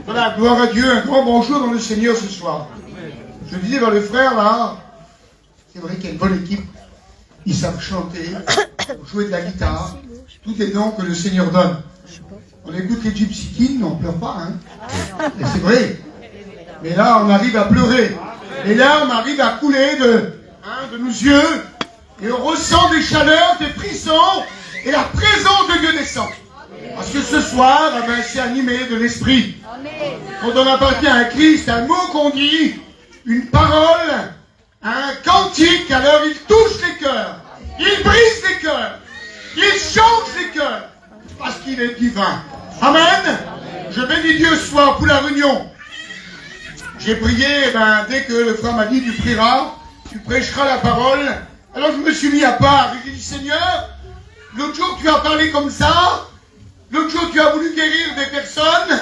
Voilà, gloire à Dieu, un grand bonjour dans le Seigneur ce soir. Je disais vers les frères là, c'est vrai qu'il y a une bonne équipe, ils savent chanter, jouer de la guitare, tout est dons que le Seigneur donne. On écoute les Gypsy Kings, on ne pleure pas, hein. Et c'est vrai. Mais là, on arrive à pleurer. Et là, on arrive à couler de nos yeux, et on ressent des chaleurs, des frissons, et la présence de Dieu descend. Parce que ce soir, c'est animé de l'esprit. Quand on appartient à Christ, un mot qu'on dit, une parole, un cantique, alors il touche les cœurs, il brise les cœurs, il change les cœurs, parce qu'il est divin. Amen. Je bénis Dieu ce soir pour la réunion. J'ai prié, dès que le frère m'a dit, tu prieras, tu prêcheras la parole. Alors je me suis mis à part. J'ai dit, Seigneur, l'autre jour tu as parlé comme ça, l'autre jour tu as voulu guérir des personnes,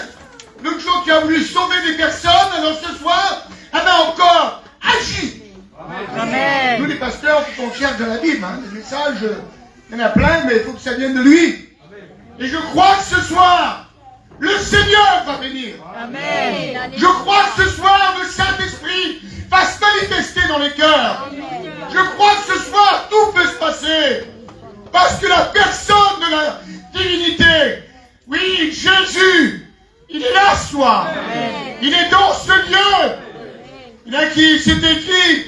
l'autre jour tu as voulu sauver des personnes, alors ce soir, encore, agis. Amen. Nous les pasteurs, il faut qu'on cherche dans la Bible, les messages, il y en a plein, mais il faut que ça vienne de lui. Et je crois que ce soir, le Seigneur va venir. Amen. Je crois que ce soir, le Saint-Esprit va se manifester dans les cœurs. Je crois que ce soir, tout peut se passer. Parce que la personne de la divinité, oui, Jésus, il est là ce soir. Amen. Il est dans ce lieu. Il y a qui s'est écrit,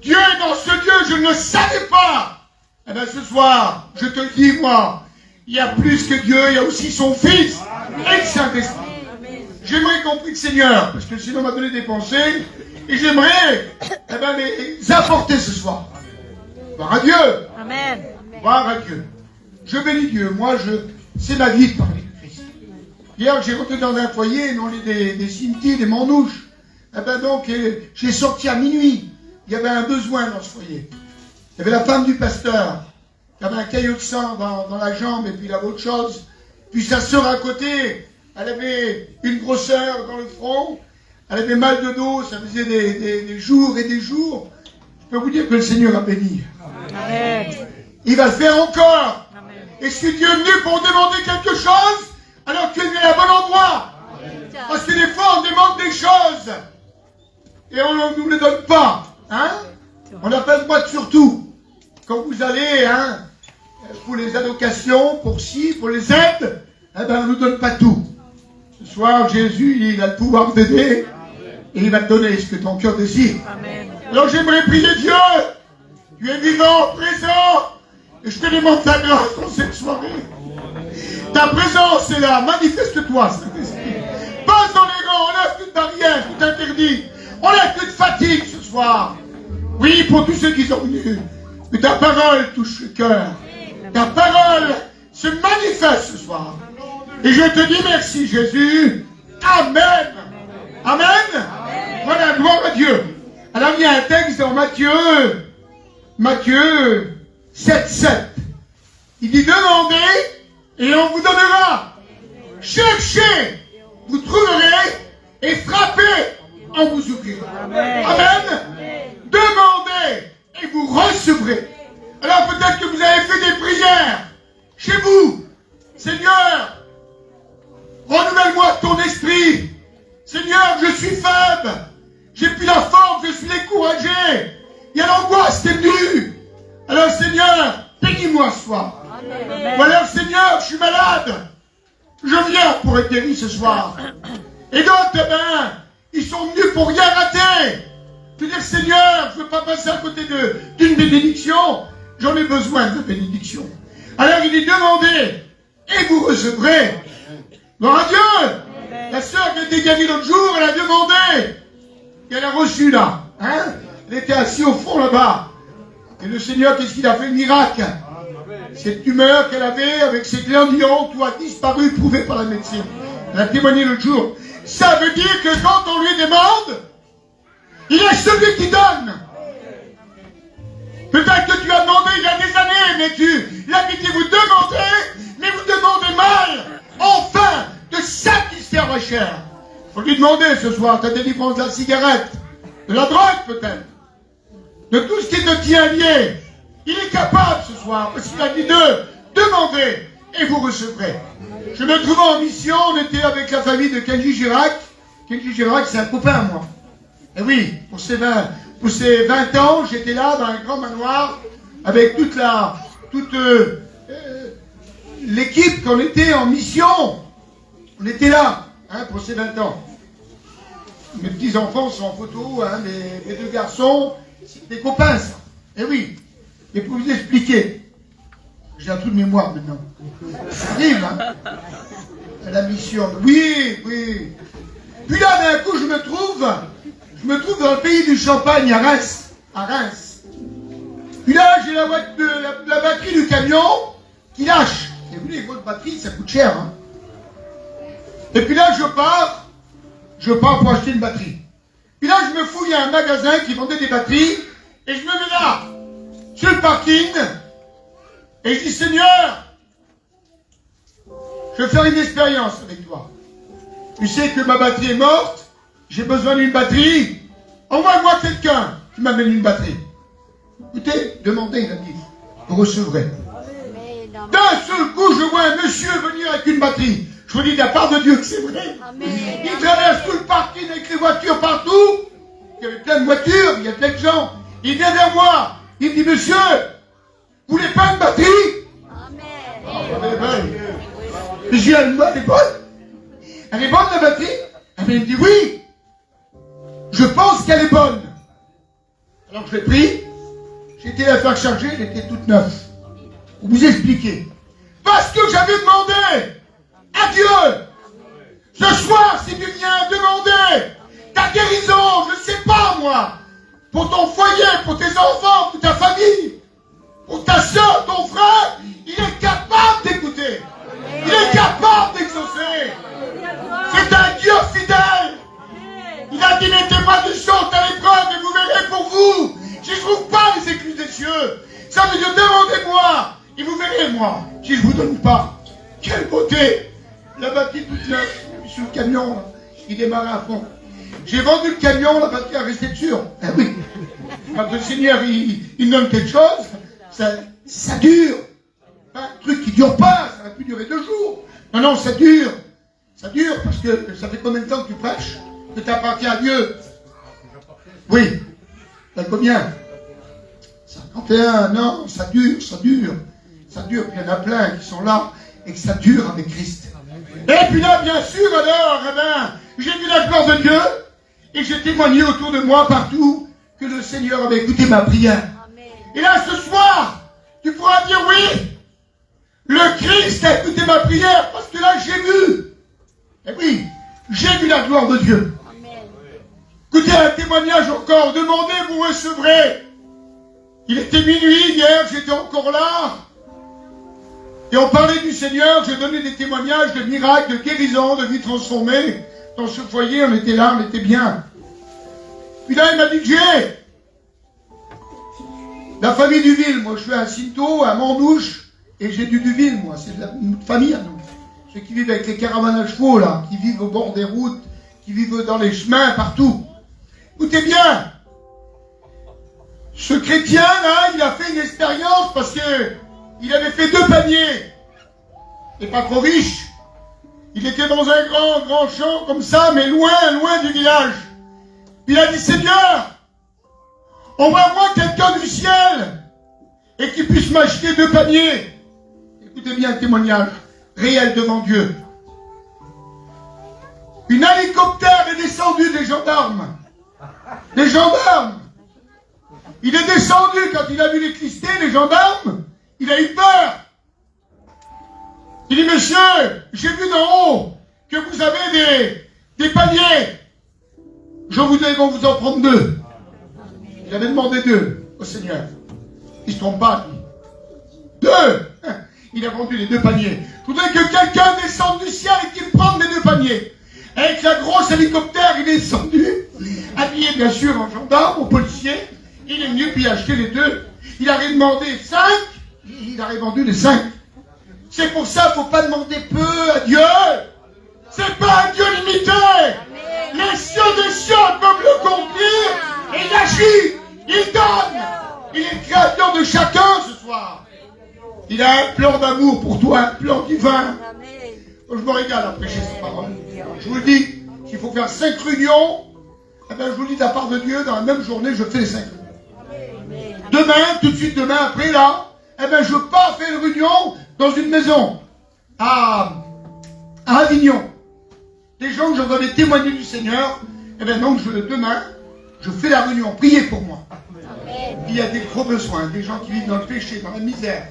Dieu est dans ce lieu, je ne le savais pas. Eh bien ce soir, je te le dis moi, il y a plus que Dieu, il y a aussi son Fils et le Saint-Esprit. J'aimerais qu'on prie le Seigneur, parce que le Seigneur m'a donné des pensées, et j'aimerais les apporter ce soir. Gloire à Dieu. Amen. Gloire à Dieu. Je bénis Dieu. Moi, c'est ma vie de parler de Christ. Hier, j'ai rentré dans un foyer, dans des cimetières, des manouches. J'ai sorti à minuit. Il y avait un besoin dans ce foyer. Il y avait la femme du pasteur. Il y avait un caillot de sang dans la jambe, et puis il avait autre chose. Puis sa sœur à côté, elle avait une grosseur dans le front. Elle avait mal de dos, ça faisait des jours et des jours. Je peux vous dire que le Seigneur a béni. Amen. Il va le faire encore. Amen. Et si tu es venu pour demander quelque chose, alors tu es venu à bon endroit. Amen. Parce que des fois, on demande des choses. Et on ne nous les donne pas. On n'a pas le droit de surtout. Quand vous allez, pour les allocations, pour ci, pour les aides, on ne nous donne pas tout. Ce soir, Jésus, il a le pouvoir d'aider. Et il va te donner ce que ton cœur désire. Amen. Alors j'aimerais prier Dieu. Tu es vivant, présent. Et je te demande ta grâce dans cette soirée. Ta présence est là. Manifeste-toi, Saint-Esprit. Passe dans les rangs. Enlève toute barrière, tout interdit. Enlève toute fatigue ce soir. Oui, pour tous ceux qui sont venus. Que ta parole touche le cœur. Ta parole se manifeste ce soir. Et je te dis merci, Jésus. Amen. Amen. Amen. Voilà, gloire à Dieu. Alors il y a un texte dans Matthieu 7,7. Il dit, demandez et on vous donnera. Cherchez, vous trouverez, et frappez, on vous ouvrira. Amen. Amen. Demandez et vous recevrez. Alors peut-être que vous avez fait des prières chez vous. Seigneur, renouvelle-moi ton esprit. Seigneur, je suis faible. J'ai plus la force, je suis découragé. Il y a l'angoisse qui est venue. Alors Seigneur, bénis-moi ce soir. Ou alors Seigneur, je suis malade. Je viens pour être guéri ce soir. Et d'autres, ils sont venus pour rien rater. Je veux dire, Seigneur, je ne veux pas passer à côté d'une bénédiction. J'en ai besoin de bénédiction. Alors il dit, demandez et vous recevrez. Gloire à Dieu. La sœur qui a été guérie l'autre jour, elle a demandé. Et elle a reçu là. Elle était assise au fond là-bas. Et le Seigneur, qu'est-ce qu'il a fait? Le miracle. Cette tumeur qu'elle avait avec ses glandulons, tout a disparu, prouvé par la médecine. Elle a témoigné l'autre jour. Ça veut dire que quand on lui demande, il est celui qui donne. Peut-être que tu as demandé il y a des années, mais il a dit vous demandez, mais vous demandez mal. Enfin, de satisfaire la chair. Il faut lui demander ce soir ta délivrance de la cigarette, de la drogue peut-être, de tout ce qui te tient lié. Il est capable ce soir, parce qu'il a dit de demander et vous recevrez. Je me trouvais en mission, on était avec la famille de Kenji Girac. Kenji Girac, c'est un copain à moi. Et oui, pour ces 20 ans, j'étais là dans un grand manoir avec toute l'équipe qu'on était en mission. On était là, pour ces 20 ans. Mes petits-enfants sont en photo, mes deux garçons, c'est des copains, ça. Et oui, et pour vous expliquer, j'ai un trou de mémoire maintenant. Ça arrive, à la mission. Oui. Puis là, d'un coup, je me trouve dans le pays du Champagne, à Reims. Puis là, j'ai la batterie du camion qui lâche. Et vous voyez, votre batterie, ça coûte cher. Et puis là, je pars pour acheter une batterie. Puis là, je me fous, il y a un magasin qui vendait des batteries, et je me mets là, sur le parking, et je dis, Seigneur, je vais faire une expérience avec toi. Tu sais que ma batterie est morte, j'ai besoin d'une batterie, envoie-moi quelqu'un qui m'amène une batterie. Écoutez, demandez, il a dit, vous recevrez. D'un seul coup, je vois un monsieur venir avec une batterie. Je vous dis de la part de Dieu que c'est vrai. Amen. Il traverse tout le parking avec les voitures partout. Il y avait plein de voitures, il y a plein de gens. Il vient vers moi. Il me dit, monsieur, vous voulez pas une batterie? Amen. Je dis, elle est bonne. Elle est bonne la batterie? Il me dit, oui. Je pense qu'elle est bonne. Alors je l'ai pris. J'ai été la faire charger, elle était toute neuve. Pour vous expliquer. Parce que j'avais demandé à Dieu, ce soir, si tu viens demander ta guérison, je ne sais pas moi, pour ton foyer, pour tes enfants, pour ta famille, pour ta soeur, ton frère, il est capable d'écouter. Il est capable d'exaucer. C'est un Dieu fidèle. Il a dit, mettez pas de choses à l'épreuve et vous verrez pour vous. Si je ne trouve pas les écluses des cieux, ça veut dire demandez-moi et vous verrez moi. Si je ne vous donne pas, quelle beauté. La batterie toute neuve, sur le camion, là, il démarrait à fond. J'ai vendu le camion, la batterie a resté dessus. Ah oui. Quand le Seigneur, il donne quelque chose, ça dure. Pas un truc qui ne dure pas, ça va plus durer 2 jours. Non, ça dure. Ça dure parce que ça fait combien de temps que tu prêches? Que tu appartiens à Dieu? Oui. T'as combien? 51, non, ça dure. Ça dure. Puis il y en a plein qui sont là et que ça dure avec Christ. Et puis là, bien sûr, alors, j'ai vu la gloire de Dieu et j'ai témoigné autour de moi partout que le Seigneur avait écouté ma prière. Amen. Et là, ce soir, tu pourras dire oui, le Christ a écouté ma prière parce que là, j'ai vu. Et oui, j'ai vu la gloire de Dieu. Amen. Écoutez, un témoignage encore, demandez, vous recevrez. Il était minuit hier, j'étais encore là. Et on parlait du Seigneur, j'ai donné des témoignages de miracles, de guérison, de vie transformée. Dans ce foyer, on était là, on était bien. Puis là, il m'a dit, j'ai la famille Duville. Moi, je suis à Cinto, à Mandouche, et j'ai du Duville, moi. C'est de la famille à nous. Ceux qui vivent avec les caravanes à chevaux, là, qui vivent au bord des routes, qui vivent dans les chemins, partout. Écoutez bien, ce chrétien-là, il a fait une expérience parce que il avait fait 2 paniers. Et pas trop riche. Il était dans un grand champ comme ça, mais loin du village. Il a dit, Seigneur, envoie-moi quelqu'un du ciel et qui puisse m'acheter 2 paniers. Écoutez bien le témoignage réel devant Dieu. Un hélicoptère est descendu des gendarmes. Des gendarmes. Il est descendu quand il a vu l'électricité, les gendarmes. Il a eu peur. Il dit, monsieur, j'ai vu d'en haut que vous avez des paniers. Je voudrais qu'on vous en prenne 2. Il avait demandé 2 au Seigneur. Il ne se trompe pas, lui. 2. Il a vendu les 2 paniers. Je voudrais que quelqu'un descende du ciel et qu'il prenne les 2 paniers. Avec la grosse hélicoptère, il est descendu, habillé bien sûr en gendarme, en policier. Il est venu puis acheter les 2. Il avait demandé 5. Il avait vendu les 5. C'est pour ça qu'il ne faut pas demander peu à Dieu. C'est pas un Dieu limité. Les cieux des cieux peuvent le contenir. Et il agit. Il donne. Il est le créateur de chacun ce soir. Il a un plan d'amour pour toi, un plan divin. Je me régale à prêcher cette parole. Je vous le dis, s'il faut faire 5 réunions, eh bien, je vous le dis de la part de Dieu, dans la même journée, je fais les 5 réunions. Demain, tout de suite demain, après là, eh bien, je pars faire une réunion dans une maison à Avignon. Des gens que j'entendais témoigner du Seigneur, eh bien, donc, demain, je fais la réunion. Priez pour moi. Il y a des gros besoins, des gens qui vivent dans le péché, dans la misère.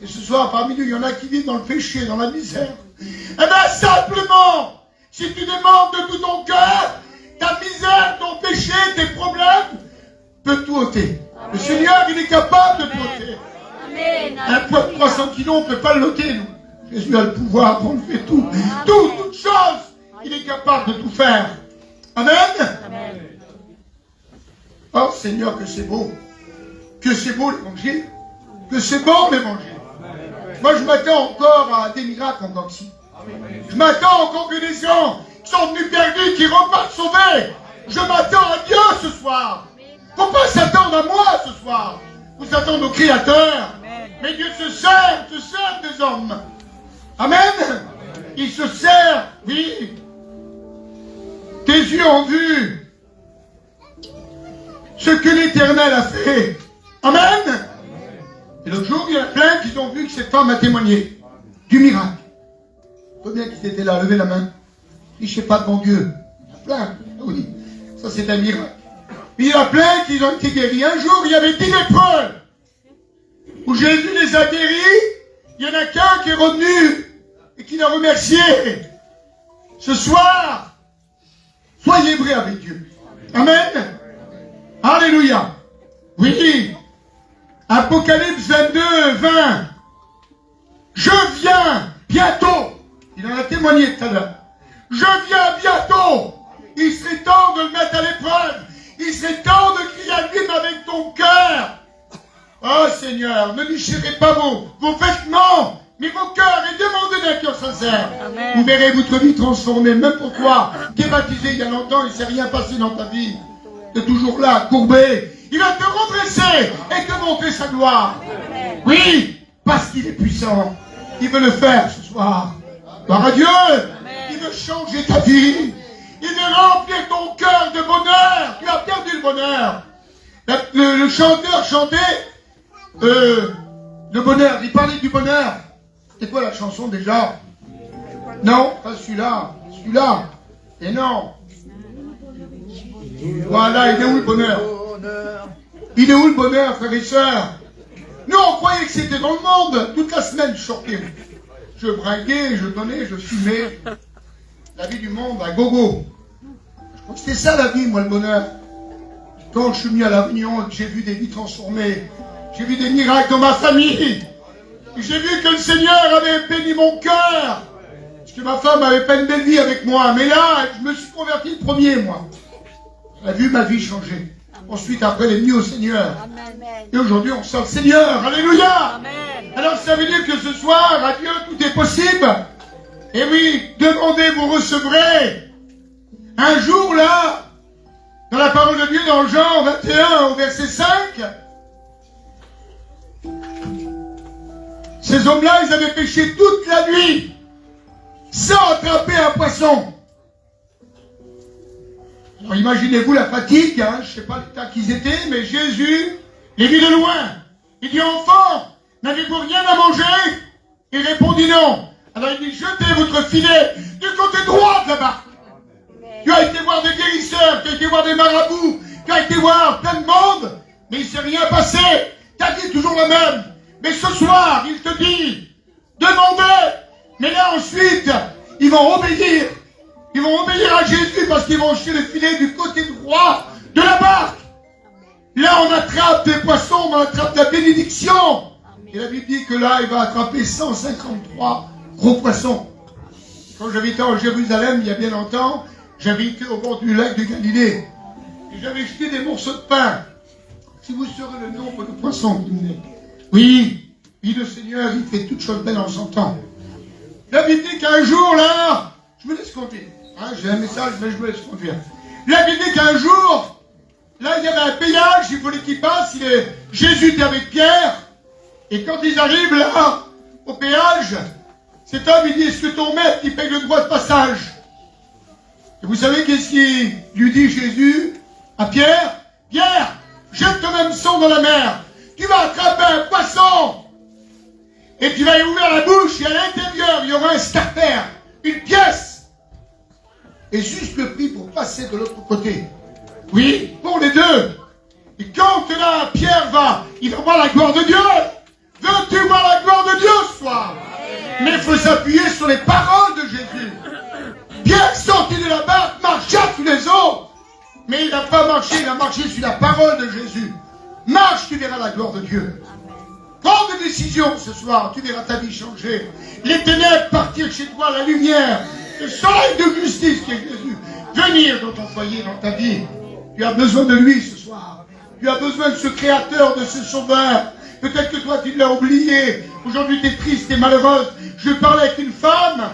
Et ce soir, parmi nous, il y en a qui vivent dans le péché, dans la misère. Eh bien, simplement, si tu demandes de tout ton cœur, ta misère, ton péché, tes problèmes, peut tout ôter. Amen. Le Seigneur, il est capable de tout ôter. Un poids de 300 kilos, on ne peut pas le ôter, nous. Jésus a le pouvoir pour faire tout. Toute chose, il est capable de tout faire. Amen. Amen. Oh Seigneur, que c'est beau. Que c'est beau l'évangile. Que c'est bon l'évangile. Moi, je m'attends encore à des miracles encore ici. Je m'attends encore que des gens qui sont venus perdus, qui repartent sauvés. Je m'attends à Dieu ce soir. Il ne faut pas s'attendre à moi ce soir. Il faut s'attendre au Créateur. Mais Dieu se sert des hommes. Amen. Il se sert, oui. Tes yeux ont vu ce que l'Éternel a fait. Amen. Et l'autre jour, il y en a plein qui ont vu que cette femme a témoigné du miracle. Combien qui étaient là, levez la main. Je ne sais pas devant Dieu. Il y en a plein. Oui, ça c'est un miracle. Mais il y en a plein qui ont été guéris. Un jour, il y avait 10 lépreux où Jésus les a guéris. Il y en a qu'un qui est revenu et qui l'a remercié. Ce soir, soyez vrais avec Dieu. Amen. Alléluia. Oui. Apocalypse 22, 20. Je viens bientôt. Il en a témoigné tout à l'heure. Je viens bientôt. Il serait temps de le mettre à l'épreuve. Il serait temps de crier à lui avec ton cœur. Oh Seigneur, ne déchirez pas vos vêtements, mais vos cœurs, et demandez d'un cœur sincère. Amen. Vous verrez votre vie transformée. Même pour toi, qui es baptisé il y a longtemps, il ne s'est rien passé dans ta vie. Tu es toujours là, courbé. Il va te redresser et te montrer sa gloire. Amen. Oui, parce qu'il est puissant. Il veut le faire ce soir. Gloire à Dieu. Amen. Il veut changer ta vie. Il veut remplir ton cœur de bonheur. Tu as perdu le bonheur. Le chanteur chantait le bonheur. Il parlait du bonheur. C'est quoi la chanson déjà? Non, pas celui-là. Celui-là. Et non. Voilà, il est où le bonheur? Il est où le bonheur, frères et sœurs? Nous, on croyait que c'était dans le monde. Toute la semaine, je sortais. Je bringuais, je donnais, je fumais. La vie du monde, à gogo. Je crois que c'était ça la vie, moi, le bonheur. Quand je suis venu à la Réunion, j'ai vu des vies transformées. J'ai vu des miracles dans ma famille. J'ai vu que le Seigneur avait béni mon cœur. Parce que ma femme avait pas une belle vie avec moi. Mais là, je me suis converti le premier, moi. J'ai vu ma vie changer. Ensuite, après, elle est venue au Seigneur. Amen. Et aujourd'hui, on sent le Seigneur. Alléluia. Amen. Alors, ça veut dire que ce soir, à Dieu, tout est possible. Et oui, demandez, vous recevrez. Un jour, là, dans la parole de Dieu, dans Jean 21, au verset 5, ces hommes-là, ils avaient péché toute la nuit, sans attraper un poisson. Alors imaginez-vous la fatigue, hein, je ne sais pas l'état qu'ils étaient, mais Jésus les vit de loin. Il dit, enfants, n'avez-vous rien à manger? Il répondit non. Alors il dit, jetez votre filet du côté droit de la barque. Tu as été voir des guérisseurs, tu as été voir des marabouts, tu as été voir plein de monde, mais il ne s'est rien passé. Ta vie est toujours la même. Mais ce soir, il te dit, demandez, mais là ensuite, ils vont obéir. Ils vont obéir à Jésus parce qu'ils vont jeter le filet du côté droit de la barque. Là, on attrape des poissons, on attrape la bénédiction. Et la Bible dit que là, il va attraper 153 gros poissons. Quand j'habitais en Jérusalem, il y a bien longtemps, j'habitais au bord du lac de Galilée. Et j'avais jeté des morceaux de pain. Si vous saurez le nombre de poissons que vous venez. Oui, le Seigneur, il fait toutes choses belles en son temps. La Bible dit qu'un jour, là, je me laisse conduire. Hein, j'ai un message, mais je me laisse conduire. La Bible dit qu'un jour, là, il y avait un péage, il fallait qu'il passe. Jésus était avec Pierre. Et quand ils arrivent là, au péage, cet homme, il dit, est-ce que ton maître, il paye le droit de passage? Et vous savez qu'est-ce qu'il lui dit Jésus à Pierre? Pierre, jette ton hameçon dans la mer. Tu vas attraper un poisson. Et tu vas y ouvrir la bouche et à l'intérieur, il y aura un starter, une pièce. Et juste le prix pour passer de l'autre côté. Oui, pour les deux. Et quand là, Pierre il va voir la gloire de Dieu. Veux-tu voir la gloire de Dieu ce soir? Mais il faut s'appuyer sur les paroles de Jésus. Pierre sorti de la barque, marcha sous les eaux. Mais il n'a pas marché, il a marché sur la parole de Jésus. Marche, tu verras la gloire de Dieu. Prends des décisions ce soir, tu verras ta vie changer. Les ténèbres partir chez toi, la lumière, le soleil de justice qui est Jésus, venir dans ton foyer, dans ta vie. Tu as besoin de lui ce soir. Tu as besoin de ce créateur, de ce sauveur. Peut-être que toi tu l'as oublié. Aujourd'hui tu es triste et malheureuse. Je parlais avec une femme.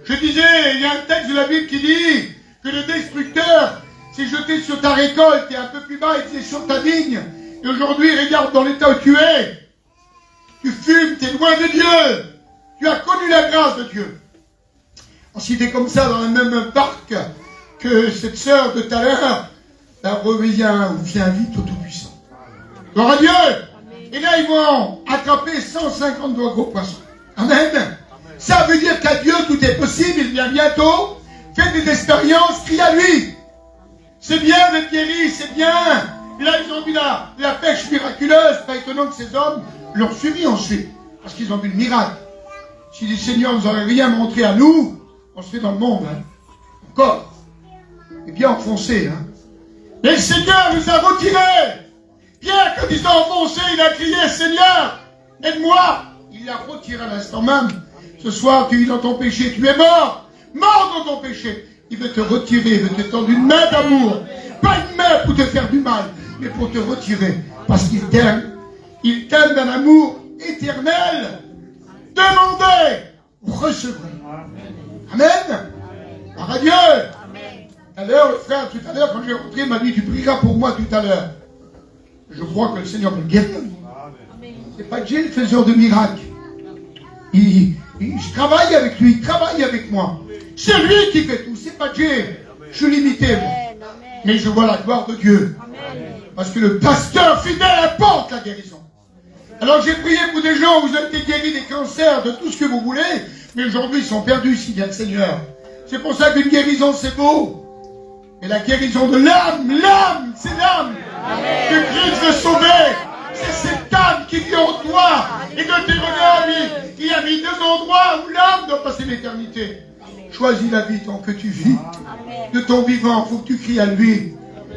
Je disais, il y a un texte de la Bible qui dit que le destructeur s'est jeté sur ta récolte et un peu plus bas il était sur ta vigne. Et aujourd'hui regarde dans l'état où tu es. Tu fumes, tu es loin de Dieu. Tu as connu la grâce de Dieu. Ensuite, t'es comme ça dans le même parc que cette sœur de tout à l'heure. Reviens vite au Tout-Puissant. Gloire à Dieu. Et là, ils vont attraper 150 gros poissons. Amen. Ça veut dire qu'à Dieu, tout est possible. Il vient bientôt. Faites des expériences. Crie à lui. C'est bien d'être guéri. C'est bien. Là, ils ont vu la pêche miraculeuse. Pas étonnant que ces hommes l'ont suivi ensuite. Parce qu'ils ont vu le miracle. Si les seigneurs nous auraient rien montré à nous, on serait dans le monde. Hein. Encore. Et bien enfoncé. Hein. Et le Seigneur nous a retirés. Pierre, quand il s'est enfoncé, il a crié, Seigneur, aide-moi. Il l'a retiré à l'instant même. Ce soir, tu es dans ton péché, tu es mort. Mort dans ton péché. Il veut te retirer, il veut te tendre une main d'amour. Pas une main pour te faire du mal, mais pour te retirer. Parce qu'il t'aime. Il t'aime d'un amour éternel. Demandez, vous recevrez. Amen. Par à Dieu. Tout à l'heure, le frère, tout à l'heure, quand j'ai rentré, m'a dit, tu prieras pour moi tout à l'heure. Je crois que le Seigneur me guérit. C'est pas Dieu le faiseur de miracles. Je travaille avec lui, il travaille avec moi. C'est lui qui fait tout, c'est pas Dieu. Je suis limité, moi. Mais je vois la gloire de Dieu. Parce que le pasteur fidèle apporte la guérison. Alors j'ai prié pour des gens, vous avez été guéris des cancers, de tout ce que vous voulez, mais aujourd'hui ils sont perdus s'il vient le Seigneur. C'est pour ça qu'une guérison c'est beau. Et la guérison de l'âme, c'est l'âme que Christ veut sauver. C'est cette âme qui vit en toi. Et Deutéronome, il a mis 2 endroits où l'âme doit passer l'éternité. Choisis la vie tant que tu vis. De ton vivant, il faut que tu cries à lui.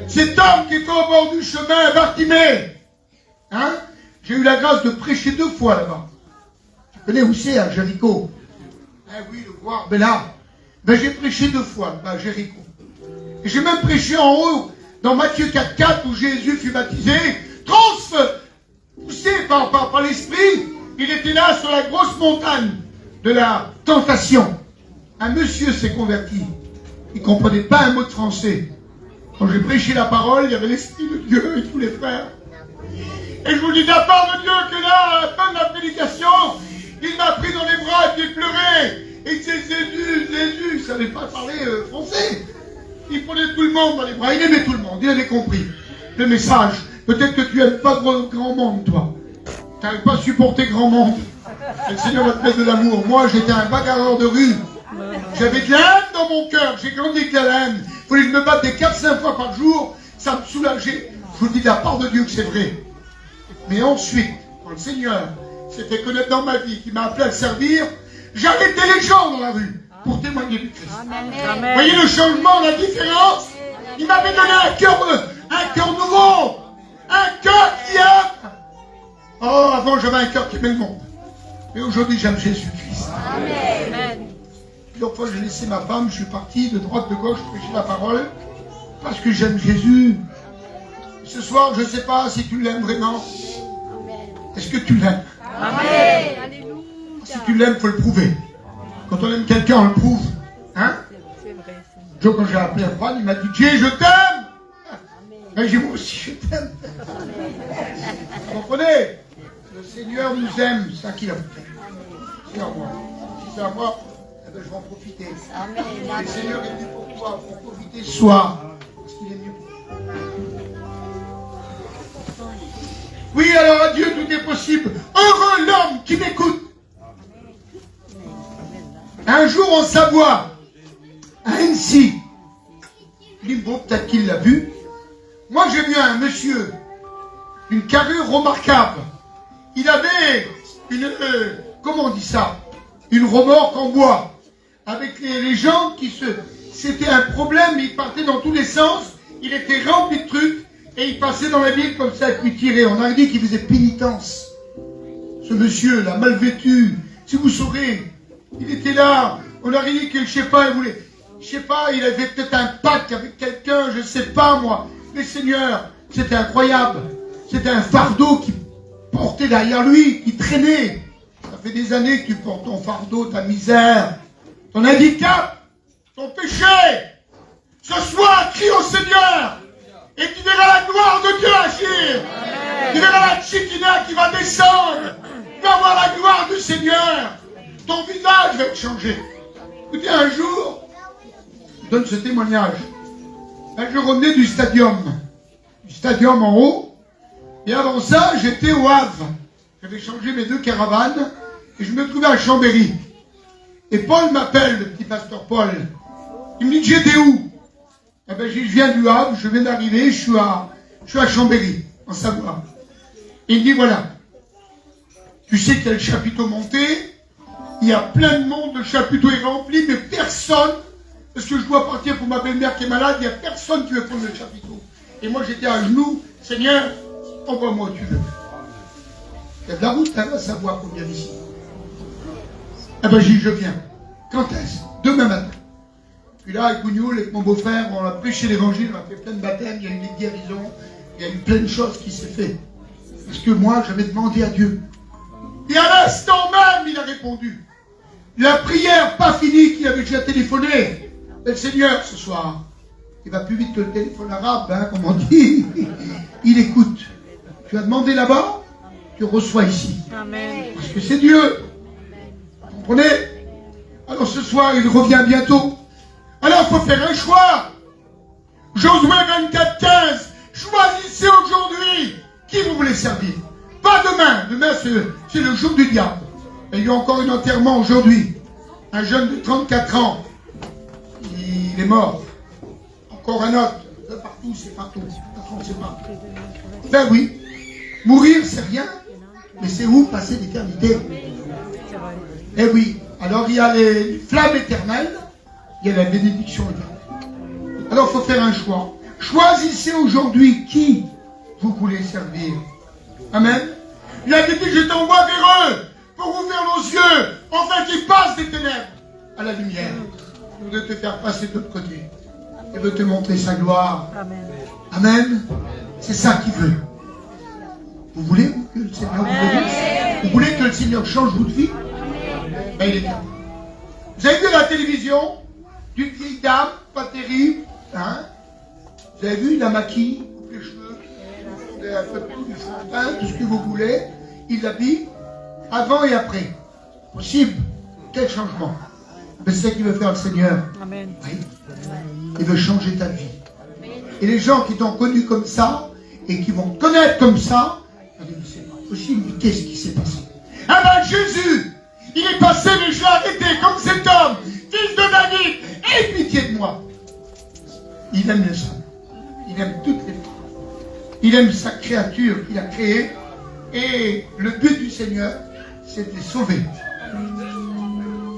Cet homme qui est au bord du chemin, Bartimée. Hein? J'ai eu la grâce de prêcher 2 fois là-bas. Tu connais où c'est, à Jéricho? Ah oui, le voir, ben là. Ben j'ai prêché 2 fois là-bas, à Jéricho. Et j'ai même prêché en haut, dans Matthieu 4,4, où Jésus fut baptisé, poussé par l'Esprit. Il était là sur la grosse montagne de la tentation. Un monsieur s'est converti. Il ne comprenait pas un mot de français. Quand j'ai prêché la parole, il y avait l'Esprit de Dieu et tous les frères. Et je vous dis de la part de Dieu que là, à la fin de la prédication, il m'a pris dans les bras et puis il pleurait. Et il disait Jésus, Jésus, il ne savait pas parler français. Il prenait tout le monde dans les bras, il aimait tout le monde, il avait compris le message. Peut-être que tu n'aimes pas grand monde, toi. Tu n'arrives pas à supporter grand monde. Et le Seigneur va te mettre de l'amour. Moi, j'étais un bagarreur de rue. J'avais de la haine dans mon cœur, j'ai grandi avec de la haine. Il fallait que je me batte des 4-5 fois par jour, ça me soulageait. Je vous dis de la part de Dieu que c'est vrai. Mais ensuite, quand le Seigneur s'est fait connaître dans ma vie, qui m'a appelé à le servir, j'arrêtais les gens dans la rue pour témoigner du Christ. Vous voyez le changement, la différence? Il m'avait donné un cœur nouveau, un cœur qui aime. Oh, avant j'avais un cœur qui aimait le monde. Mais aujourd'hui j'aime Jésus-Christ. Amen. Plusieurs fois j'ai laissé ma femme, je suis parti de droite, de gauche, prêcher la parole, parce que j'aime Jésus. Ce soir, je ne sais pas si tu l'aimes vraiment. Est-ce que tu l'aimes? Amen. Si tu l'aimes, il faut le prouver. Quand on aime quelqu'un, on le prouve. Hein? Joe, quand j'ai appelé à Juan, il m'a dit « Dieu, je t'aime !» Mais j'ai dit « Moi aussi, je t'aime !» Vous comprenez? Le Seigneur nous aime, c'est ça qu'il a fait. C'est à moi. Si c'est à moi, eh ben, je vais en profiter. Amen. Le Seigneur est venu pour toi, pour profiter ce soir. Parce qu'il est venu pour toi. Oui, alors à Dieu tout est possible. Heureux l'homme qui m'écoute. Un jour en Savoie, à Annecy, Limbo, peut-être qu'il l'a vu. Moi j'ai vu un monsieur, une carrure remarquable. Il avait une, comment on dit ça, une remorque en bois, avec les gens qui se... C'était un problème, il partait dans tous les sens, il était rempli de trucs, et il passait dans la ville comme ça, et puis tirait. On a dit qu'il faisait pénitence. Ce monsieur, là, mal vêtu, si vous saurez, il était là, on a dit que, je sais pas, il voulait... Je sais pas, il avait peut-être un pacte avec quelqu'un, je sais pas moi. Mais Seigneur, c'était incroyable. C'était un fardeau qui portait derrière lui, qui traînait. Ça fait des années que tu portes ton fardeau, ta misère, ton handicap, ton péché. Ce soir, crie au Seigneur et tu verras la gloire de Dieu agir. Tu verras la Tchikina qui va descendre. Tu vas voir la gloire du Seigneur. Ton visage va être changé. Écoutez, un jour, je donne ce témoignage. Je revenais du stadium en haut, et avant ça, j'étais au Havre. J'avais changé mes 2 caravanes, et je me trouvais à Chambéry. Et Paul m'appelle, le petit pasteur Paul. Il me dit, j'étais où? Eh ben, je viens du Havre, je viens d'arriver, je suis à Chambéry, en Savoie. Et il me dit, voilà, tu sais qu'il y a le chapiteau monté, il y a plein de monde, le chapiteau est rempli, mais personne, parce que je dois partir pour ma belle-mère qui est malade, il n'y a personne qui veut prendre le chapiteau. Et moi j'étais à genoux, Seigneur, envoie-moi où tu veux. Il y a de la route, hein, à savoir combien d'ici. Eh ben j'ai dit, je viens. Quand est-ce? Demain matin. Puis là, avec Bougnoul, avec mon beau-frère, on a prêché l'évangile, on a fait plein de baptêmes, il y a eu des guérisons, il y a eu plein de choses qui s'est fait. Parce que moi, j'avais demandé à Dieu. Et à l'instant même, il a répondu. La prière pas finie, qu'il avait déjà téléphoné. Le Seigneur, ce soir, il va plus vite que le téléphone arabe, hein, comme on dit. Il écoute. Tu as demandé là-bas, tu reçois ici. Amen. Parce que c'est Dieu. Vous comprenez? Alors ce soir, il revient bientôt. Alors il faut faire un choix. Josué 24:15. Choisissez aujourd'hui qui vous voulez servir. Pas demain. Demain, c'est le jour du diable. Et il y a encore un enterrement aujourd'hui. Un jeune de 34 ans. Il est mort. Encore un autre. De partout, c'est partout. On ne sait pas. Ben oui. Mourir, c'est rien. Mais c'est où passer l'éternité? Eh oui. Alors il y a les flammes éternelles. Il y a la bénédiction éternelle. Alors il faut faire un choix. Choisissez aujourd'hui qui vous voulez servir. Amen. Il a dit, je t'envoie vers eux pour ouvrir nos yeux, afin qu'ils passent des ténèbres à la lumière. Il veut te faire passer de l'autre côté. Il veut te montrer sa gloire. Amen. Amen. C'est ça qu'il veut. Vous voulez que le Seigneur vous bénisse? Vous voulez que le Seigneur change votre vie? Ben, il est là. Vous avez vu la télévision d'une vieille dame, pas terrible, hein? Vous avez vu, la maquille, coupe les cheveux, un peu du fond de teint, tout ce que vous voulez, il l'habille, avant et après. Possible. Quel changement? Mais c'est ce qu'il veut faire le Seigneur. Amen. Oui. Il veut changer ta vie. Et les gens qui t'ont connu comme ça, et qui vont te connaître comme ça, ils vont dire, c'est pas possible, mais qu'est-ce qui s'est passé? Ah ben Jésus, il est passé, mais je l'ai arrêté comme cet homme, fils de David, aie pitié de moi. Il aime les hommes. Il aime toutes les femmes. Il aime sa créature qu'il a créée. Et le but du Seigneur, c'est de les sauver.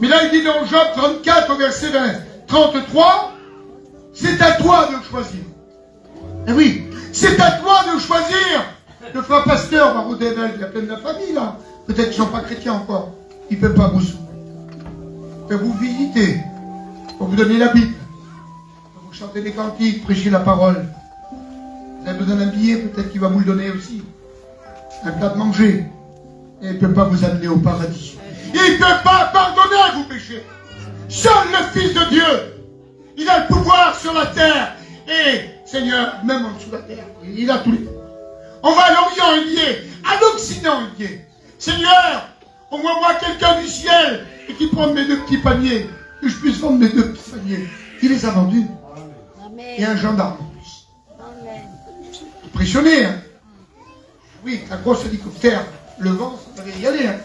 Mais là, il dit dans Job 34, au verset 33, c'est à toi de choisir. Eh oui, c'est à toi de choisir. Le frère pasteur, Marot Devel, il a plein de la famille là. Peut-être qu'ils ne sont pas chrétiens encore. Il ne peut pas vous faire vous visiter, pour vous donner la Bible, pour vous chanter des cantiques, prêcher la parole. Vous avez besoin d'un billet, peut-être qu'il va vous le donner aussi. Un plat de manger. Et il ne peut pas vous amener au paradis. Il ne peut pas pardonner vos péchés. Seul le Fils de Dieu, il a le pouvoir sur la terre. Et Seigneur, même en dessous de la terre, il a tous les... On va à l'Orient, il y est. À l'Occident, il y est. Seigneur, on m'envoie quelqu'un du ciel et qui prend mes 2 petits paniers, que je puisse vendre mes 2 petits paniers. Il les a vendus. Amen. Et un gendarme. Amen. Impressionné, hein? Oui, un gros hélicoptère, le vent, ça devait y aller. Hein?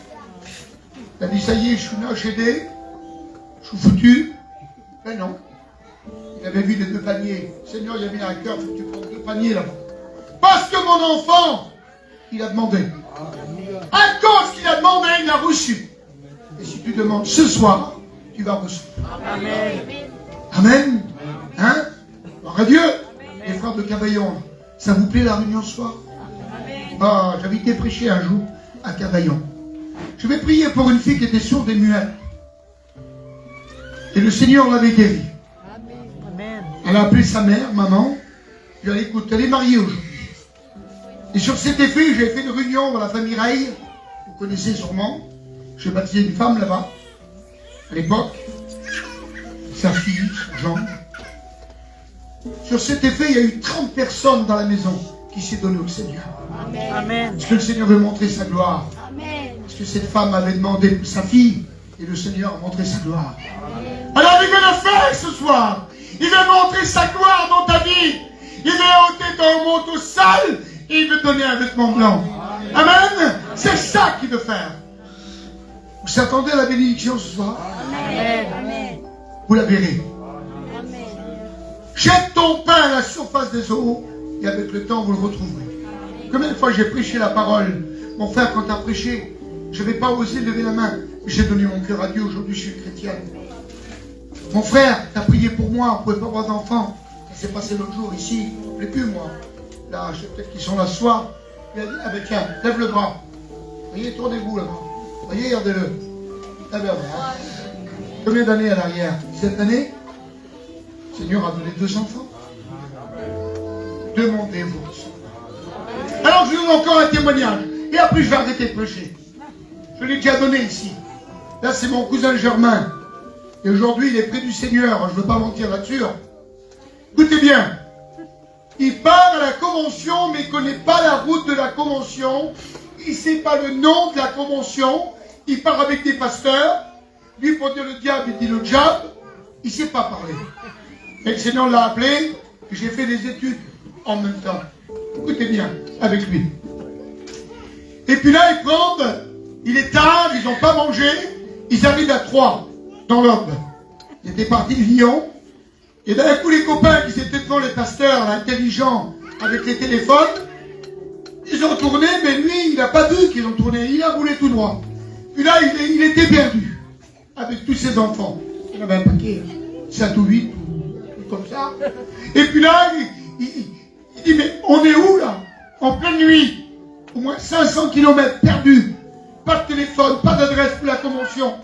Il a dit, ça y est, je suis là, j'ai aidé, je suis foutu. Ben non. Il avait vu les 2 paniers. Seigneur, il a mis un cœur, faut que tu prends 2 paniers là. Parce que mon enfant, il a demandé. À cause qu'il a demandé, il a reçu. Et si tu demandes ce soir, tu vas recevoir. Amen. Amen. Hein? Gloire à Dieu. Les frères de Cavaillon, ça vous plaît la réunion ce soir? Ah, j'avais été prêcher un jour à Cavaillon. Je vais prier pour une fille qui était sourde et muette. Et le Seigneur l'avait guérie. Elle a appelé sa mère, maman. Je lui ai dit, écoute, elle est mariée aujourd'hui. Et sur cet effet, j'ai fait une réunion dans la famille Ray. Vous connaissez sûrement. J'ai baptisé une femme là-bas. À l'époque. Sa fille, Jean. Sur cet effet, il y a eu 30 personnes dans la maison qui s'est donné au Seigneur. Amen. Parce que le Seigneur veut montrer sa gloire. Amen. Parce que cette femme avait demandé pour sa fille. Et le Seigneur a montré sa gloire. Amen. Alors il veut le faire ce soir. Il veut montrer sa gloire dans ta vie. Il veut ôter ton manteau sale. Et il veut donner un vêtement blanc. Amen. Amen. C'est ça qu'il veut faire. Vous s'attendez à la bénédiction ce soir? Amen. Vous la verrez. Amen. Jette ton pain à la surface des eaux. Et avec le temps, vous le retrouverez. Combien de fois j'ai prêché la parole? Mon frère, quand tu as prêché, je n'avais pas osé lever la main. J'ai donné mon cœur à Dieu. Aujourd'hui, je suis chrétienne. Mon frère, tu as prié pour moi. On ne pouvait pas avoir d'enfants. Ça s'est passé l'autre jour ici. Je ne voulais plus, moi. Là, je sais peut-être qu'ils sont là ce soir. Il a dit, ah ben tiens, lève le bras. Voyez, tournez-vous là-bas. Voyez, regardez-le. Ah ben, combien d'années à l'arrière? 17 années? Le Seigneur a donné 2 enfants. Demandez-vous. Alors, je vous donne encore un témoignage. Et après, je vais arrêter de prêcher. Je l'ai déjà donné ici. Là, c'est mon cousin Germain. Et aujourd'hui, il est près du Seigneur. Je ne veux pas mentir là-dessus. Écoutez bien. Il part à la convention, mais il ne connaît pas la route de la convention. Il ne sait pas le nom de la convention. Il part avec des pasteurs. Lui, pour dire le diable, il dit le diable. Il ne sait pas parler. Et le Seigneur l'a appelé. Et j'ai fait des études en même temps. Écoutez bien, avec lui. Et puis là, ils prennent. Il est tard, ils n'ont pas mangé. Ils arrivent à 3 dans l'Aube. Ils étaient partis de Lyon. Et d'un coup, les copains qui étaient devant les pasteurs, intelligents, avec les téléphones, ils ont tourné, mais lui, il n'a pas vu qu'ils ont tourné. Il a roulé tout droit. Puis là, il était perdu, avec tous ses enfants. Il avait un paquet, 7 ou 8, comme ça. Et puis là, il dit, mais on est où là? En pleine nuit, au moins 500 km perdus. Pas de téléphone, pas d'adresse pour la convention.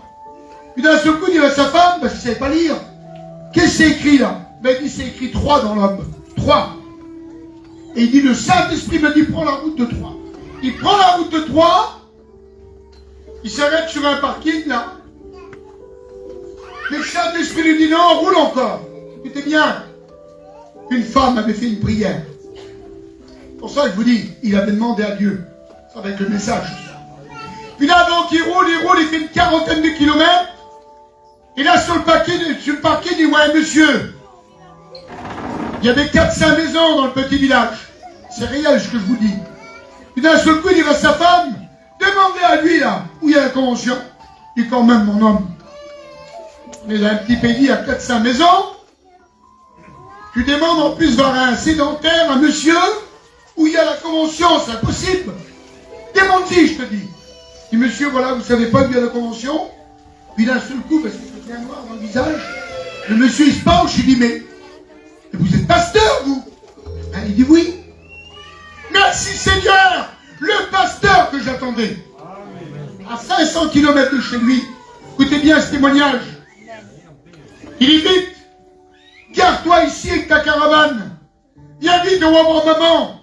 Puis d'un seul coup, il dit à sa femme, parce qu'il ne savait pas lire, qu'est-ce que c'est écrit là? Ben, il dit, c'est écrit 3 dans l'Aube. 3. Et il dit, le Saint-Esprit me dit, prends la route de 3. Il prend la route de 3. Il s'arrête sur un parking là. Le Saint-Esprit lui dit, non, roule encore. Écoutez bien. Une femme avait fait une prière. Pour ça, je vous dis, il avait demandé à Dieu. Ça va être le message. Puis là, donc, il roule, il fait une 40aine de kilomètres. Et là, sur le parking, il dit, ouais, monsieur, il y avait 400 maisons dans le petit village. C'est réel ce que je vous dis. Puis d'un seul coup, il dit à sa femme, demandez à lui, là, où il y a la convention. Il dit, quand même, mon homme, on est dans un petit pays à 400 maisons. Tu demandes en plus vers un sédentaire, un monsieur, où il y a la convention, c'est impossible. Demande-y, je te dis. Il dit, monsieur, voilà, vous ne savez pas où il y a la convention. Puis d'un seul coup, parce qu'il fait bien noir dans le visage, le monsieur, il se penche, il dit, mais vous êtes pasteur, vous? Ben, il dit, oui. Merci, Seigneur, le pasteur que j'attendais. À 500 km de chez lui. Écoutez bien ce témoignage. Il dit, vite, garde-toi ici avec ta caravane. Viens vite, on va voir maman.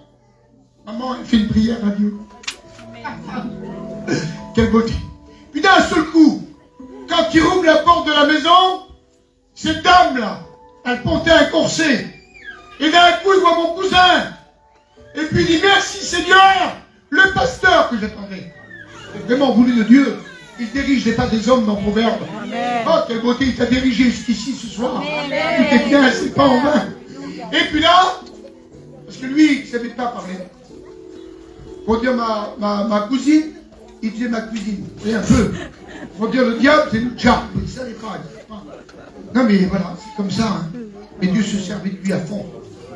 Maman, elle fait une prière à Dieu. Quelle beauté. Puis d'un seul coup, quand il ouvre la porte de la maison, cette dame-là, elle portait un corset. Et d'un coup, il voit mon cousin. Et puis il dit, merci Seigneur, le pasteur que j'attendais. C'est vraiment voulu de Dieu. Il dirige les pas des hommes dans Proverbe. Oh, quelle beauté, il t'a dirigé jusqu'ici ce soir. Tout est bien, c'est pas en vain. Et puis là, parce que lui, il ne savait pas parler. Pour dire ma cousine, il disait ma cuisine. Et un peu. Pour dire le diable, c'est le diable. Il ne savait pas. Non mais voilà, c'est comme ça. Hein. Mais Dieu se servait de lui à fond.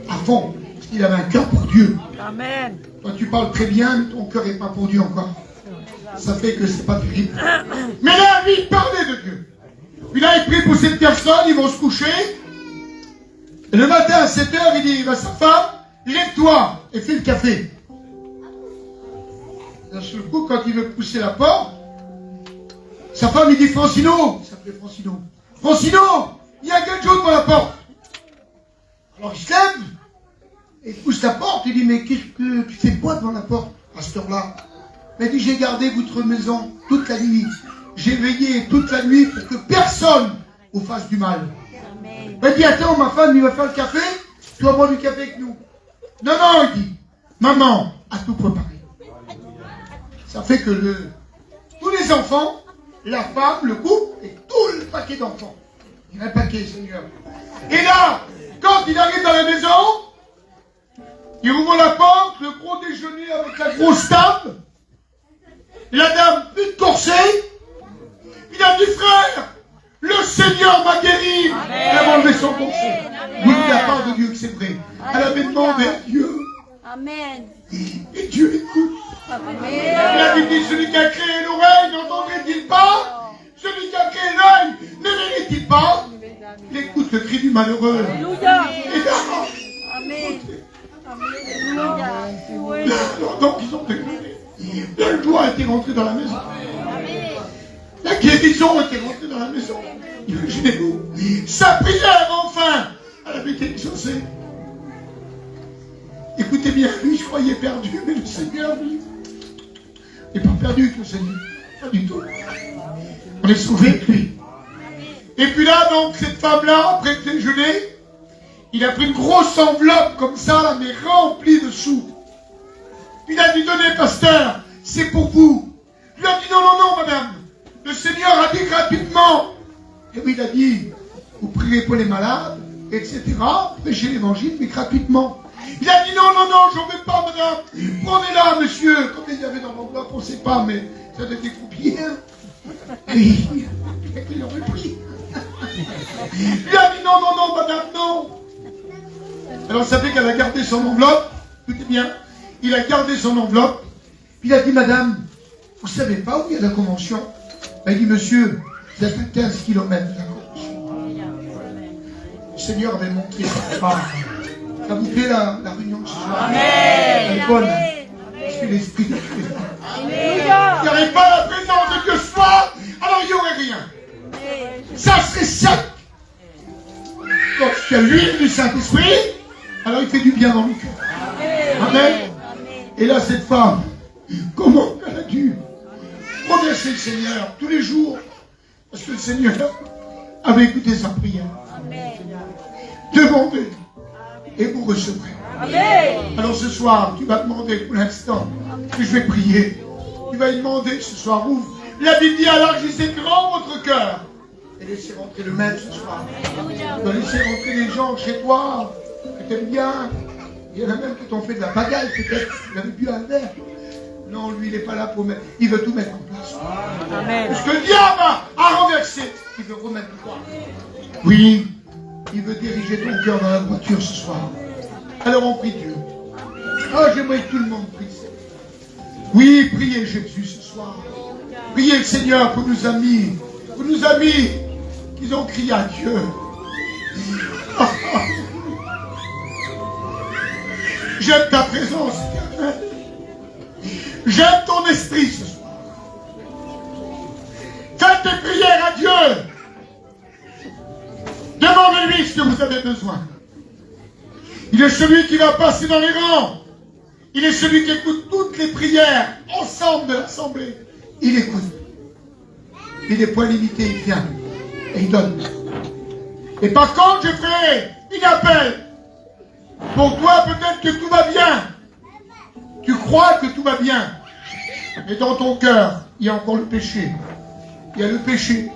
À fond. Parce qu'il avait un cœur pour Dieu. Amen. Toi, tu parles très bien, mais ton cœur n'est pas pour Dieu encore. Ça fait que c'est pas terrible. Mais là, lui, il parlait de Dieu. Puis là, il prie pour cette personne, ils vont se coucher. Et le matin à 7 h, il dit à sa femme, lève-toi et fais le café. D'un seul coup, quand il veut pousser la porte, sa femme, il dit, Francino, il s'appelait Francino. Francino, il y a quelque chose devant la porte. Alors il se lève, et il pousse la porte, il dit, mais qu'est-ce que tu fais quoi devant la porte à cette heure-là? Il dit, j'ai gardé votre maison toute la nuit. J'ai veillé toute la nuit pour que personne vous fasse du mal. Il dit, attends, ma femme, il va faire le café, tu vas boire du café avec nous. Non, non, il dit, maman a tout préparé. Ça fait que tous les enfants, la femme, le couple, et tout le paquet d'enfants. Il y a un paquet, Seigneur. Et là, quand il arrive dans la maison, il ouvre la porte, le gros déjeuner avec la grosse table. La dame, plus de corset. Il a dit, frère, le Seigneur m'a guéri. Elle a enlevé son corset. Oui, de la part de Dieu que c'est vrai. Elle avait demandé à Dieu. Amen. Et Dieu écoute. Amen. Il avait dit, celui qui a créé l'oreille, n'entendrait-il pas? Celui qui a créé l'œil, ne verrait-il pas? Il écoute le cri du malheureux. Alléluia. Et là, Amen. Alléluia. donc ils ont déclaré. La joie était rentrée dans la maison. La guérison était rentrée dans la maison. Imaginez-vous. Sa prière, enfin, elle avait été exaucée. Écoutez bien, lui, je croyais perdu, mais le Seigneur, lui, n'est pas perdu avec le Seigneur. Pas du tout. On est sauvé avec lui. Et puis là, donc, cette femme-là, après le déjeuner, il a pris une grosse enveloppe comme ça, là, mais remplie de sous. Il a dit, donnez, pasteur, c'est pour vous. Il lui a dit, non, non, non, madame. Le Seigneur a dit gratuitement. Et puis il a dit, vous prierez pour les malades, etc. Prêchez l'évangile, mais gratuitement. Il a dit, non, non, non, j'en veux pas, madame. Prenez-la, monsieur. Comme il y avait dans l'enveloppe, on ne sait pas, mais ça doit être combien. Et il aurait pris. Il a dit, non, non, non, madame, non. Alors, ça fait qu'elle a gardé son enveloppe. Écoutez bien. Il a gardé son enveloppe. Puis il a dit, madame, vous ne savez pas où il y a la convention? Elle a dit, monsieur, vous êtes à 15 km de la convention. Le Seigneur avait montré sa part. Ça vous plaît la réunion de ce soir? Amen. Elle est bonne. Parce que l'Esprit de Dieu est là. Il n'y aurait pas la présence de Dieu ce soir, alors il n'y aurait rien. Ça serait sec. Donc, il y a l'huile du Saint-Esprit, alors il fait du bien dans le cœur. Amen. Et là, cette femme, comment elle a dû remercier le Seigneur tous les jours, parce que le Seigneur avait écouté sa prière. Demandez et vous recevrez. Alors ce soir, tu vas demander pour l'instant que je vais prier. Tu vas lui demander ce soir, ouvre. La Bible dit, élargissez grand votre cœur et laissez rentrer le maître ce soir. Tu vas laisser rentrer les gens chez toi que tu aimes bien. Il y en a même qui t'ont fait de la pagaille, peut-être. Tu avais bu un verre. Non, lui, il n'est pas là pour mettre. Il veut tout mettre en place. Amen. Parce que le diable a renversé. Il veut remettre le droit. Oui, il veut diriger ton cœur dans la voiture ce soir. Alors on prie Dieu. Oh, j'aimerais que tout le monde prie. Oui, priez Jésus ce soir. Priez le Seigneur pour nos amis. Pour nos amis qui ont crié à Dieu. J'aime ta présence, éternelle. J'aime ton esprit ce soir. Faites des prières à Dieu. Demandez-lui ce que vous avez besoin. Il est celui qui va passer dans les rangs. Il est celui qui écoute toutes les prières ensemble de l'assemblée. Il écoute. Il n'est point limité, il vient. Et il donne. Et par contre, je ferai une appel. Pour toi, peut-être que tout va bien. Tu crois que tout va bien. Mais dans ton cœur, il y a encore le péché. Il y a le péché.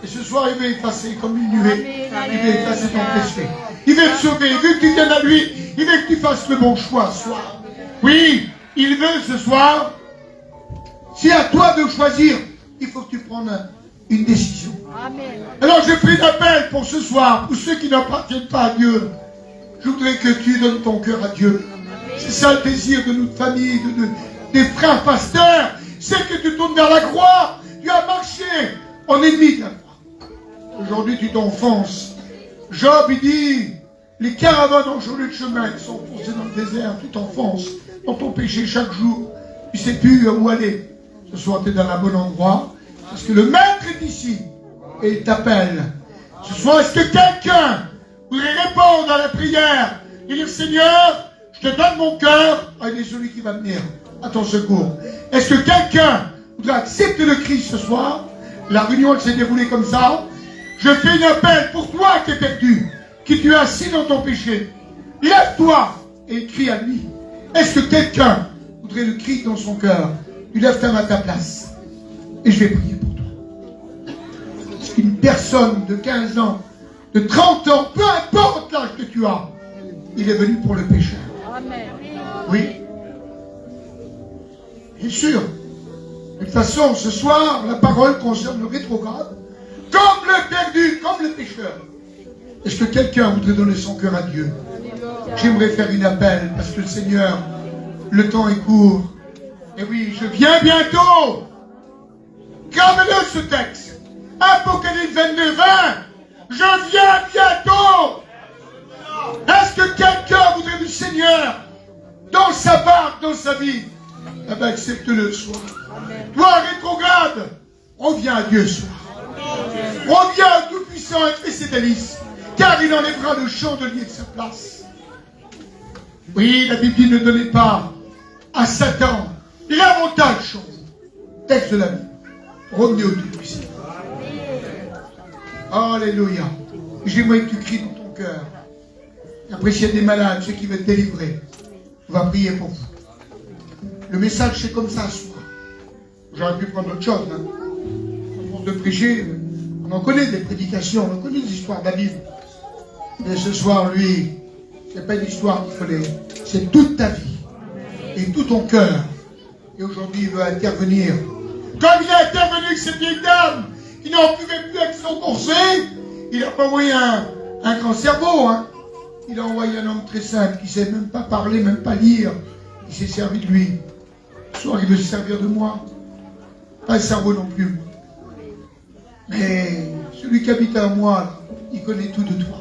Et ce soir, il veut effacer comme une nuée. Il veut effacer ton péché. Il veut te sauver. Il veut que tu viennes à lui. Il veut que tu fasses le bon choix ce soir. Oui, il veut ce soir. C'est à toi de choisir. Il faut que tu prennes une décision. Amen. Alors je fais un appel pour ce soir, pour ceux qui n'appartiennent pas à Dieu. Je voudrais que tu donnes ton cœur à Dieu. C'est ça le désir de notre famille, des frères pasteurs. C'est que tu tournes vers la croix. Tu as marché en ennemi de la croix. Aujourd'hui tu t'enfonces. Job il dit, les caravanes ont changé de chemin, ils sont foncés dans le désert, tu t'enfonces dans ton péché chaque jour. Tu ne sais plus où aller. Ce soir tu es dans le bon endroit. Parce que le maître est ici. Et il t'appelle. Ce soir, est-ce que quelqu'un voudrait répondre à la prière et dire, Seigneur, je te donne mon cœur. Ah, il est celui qui va venir à ton secours. Est-ce que quelqu'un voudrait accepter le Christ ce soir? La réunion s'est déroulée comme ça. Je fais un appel pour toi qui es perdu, qui tu es assis dans ton péché. Lève-toi et crie à lui. Est-ce que quelqu'un voudrait le cri dans son cœur? Tu lèves ta main à ta place. Et je vais prier pour toi. Parce qu'une personne de 15 ans, de 30 ans, peu importe l'âge que tu as, il est venu pour le pécheur. Amen. Oui. Bien sûr. De toute façon, ce soir, la parole concerne le rétrograde, comme le perdu, comme le pécheur. Est-ce que quelqu'un voudrait donner son cœur à Dieu? J'aimerais faire une appel, parce que le Seigneur, le temps est court. Et oui, je viens bientôt. Gravez-le ce texte. Apocalypse 22, 20. Je viens bientôt. Est-ce que quelqu'un voudrait du Seigneur dans sa barque, dans sa vie? Eh bien, accepte-le ce soir. Toi, rétrograde, reviens à Dieu ce soir. Reviens à Tout-Puissant et fais ses délices, car il enlèvera le chandelier de sa place. Oui, la Bible ne donnait pas à Satan l'avantage sur vous. Texte de la Bible. Revenez au Tout-Puissant. Alléluia. J'aimerais que tu cries dans ton cœur. Après, s'il y a des malades, ceux qui veulent te délivrer, on va prier pour vous. Le message, c'est comme ça ce soir. J'aurais pu prendre autre chose. Hein. À force de prêcher, on en connaît des prédications, on en connaît des histoires de la Bible. Mais ce soir, lui, c'est pas une histoire qu'il fallait. C'est toute ta vie et tout ton cœur. Et aujourd'hui, il veut intervenir. Comme il a intervenu avec cette vieille dame qui n'en pouvait plus avec son corset, il n'a pas envoyé un grand cerveau. Hein. Il a envoyé un homme très simple qui ne sait même pas parler, même pas lire. Il s'est servi de lui. Ce soir, il veut se servir de moi. Pas le cerveau non plus. Mais celui qui habite à moi, il connaît tout de toi.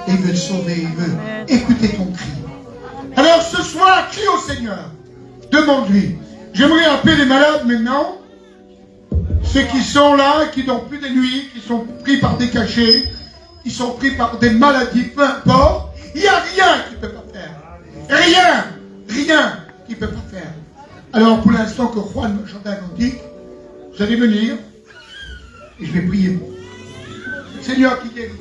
Et il veut te sauver, il veut écouter ton cri. Alors ce soir, crie au Seigneur. Demande-lui. J'aimerais appeler les malades maintenant. Ceux qui sont là, qui n'ont plus de nuit, qui sont pris par des cachets, qui sont pris par des maladies, peu importe. Il n'y a rien qu'il ne peut pas faire. Rien qu'il ne peut pas faire. Alors pour l'instant que Juan me chante un cantique, vous allez venir et je vais prier. Seigneur qui guérit.